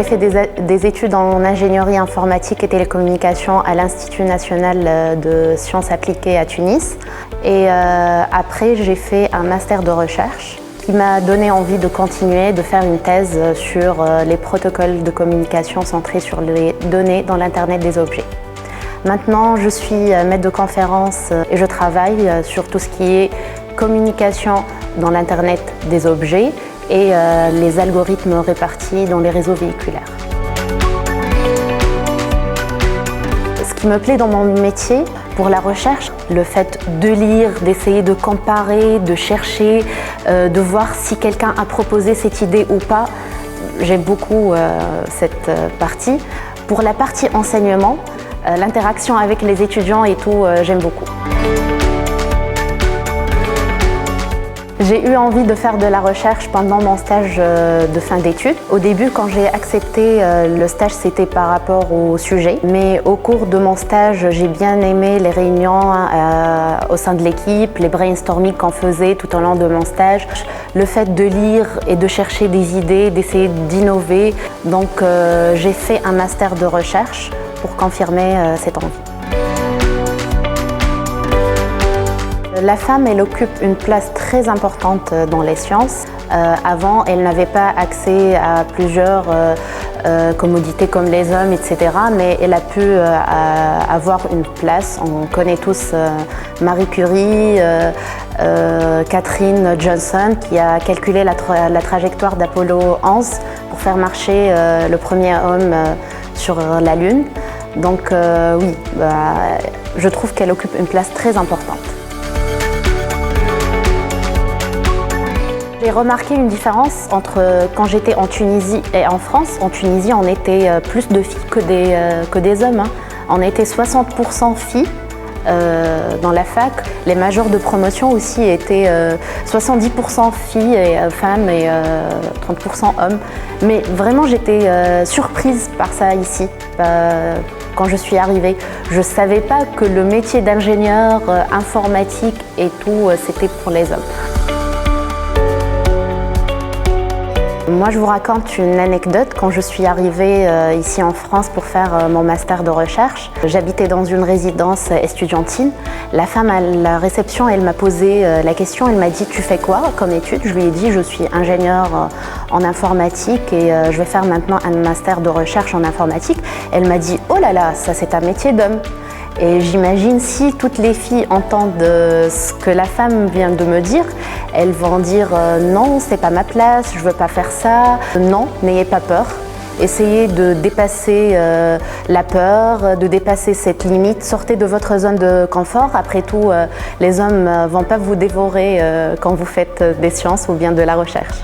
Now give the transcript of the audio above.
fait des études en ingénierie informatique et télécommunications à l'Institut national de sciences appliquées à Tunis. Et après, j'ai fait un master de recherche qui m'a donné envie de continuer, de faire une thèse sur les protocoles de communication centrés sur les données dans l'Internet des objets. Maintenant, je suis maître de conférence et je travaille sur tout ce qui est communication dans l'Internet des objets et les algorithmes répartis dans les réseaux véhiculaires. Ce qui me plaît dans mon métier, pour la recherche, le fait de lire, d'essayer de comparer, de chercher, de voir si quelqu'un a proposé cette idée ou pas, j'aime beaucoup cette partie. Pour la partie enseignement, l'interaction avec les étudiants et tout, j'aime beaucoup. J'ai eu envie de faire de la recherche pendant mon stage de fin d'études. Au début, quand j'ai accepté le stage, c'était par rapport au sujet. Mais au cours de mon stage, j'ai bien aimé les réunions au sein de l'équipe, les brainstorming qu'on faisait tout au long de mon stage. Le fait de lire et de chercher des idées, d'essayer d'innover. Donc j'ai fait un master de recherche pour confirmer cette envie. La femme, elle occupe une place très importante dans les sciences. Avant, elle n'avait pas accès à plusieurs commodités comme les hommes, etc. Mais elle a pu avoir une place. On connaît tous Marie Curie, Catherine Johnson, qui a calculé la trajectoire d'Apollo 11 pour faire marcher le premier homme sur la Lune. Donc oui, je trouve qu'elle occupe une place très importante. J'ai remarqué une différence entre quand j'étais en Tunisie et en France. En Tunisie, on était plus de filles que des hommes. On était 60% filles dans la fac. Les majors de promotion aussi étaient 70% filles et femmes et 30% hommes. Mais vraiment, j'étais surprise par ça ici. Quand je suis arrivée, je ne savais pas que le métier d'ingénieur informatique et tout, c'était pour les hommes. Moi, je vous raconte une anecdote. Quand je suis arrivée ici en France pour faire mon master de recherche, j'habitais dans une résidence estudiantine. La femme à la réception, elle m'a posé la question, elle m'a dit « Tu fais quoi comme étude ?» Je lui ai dit « Je suis ingénieure en informatique et je vais faire maintenant un master de recherche en informatique. » Elle m'a dit « Oh là là, ça c'est un métier d'homme !» Et j'imagine si toutes les filles entendent ce que la femme vient de me dire, elles vont dire non, c'est pas ma place, je veux pas faire ça. Non, n'ayez pas peur. Essayez de dépasser la peur, de dépasser cette limite. Sortez de votre zone de confort. Après tout, les hommes vont pas vous dévorer quand vous faites des sciences ou bien de la recherche.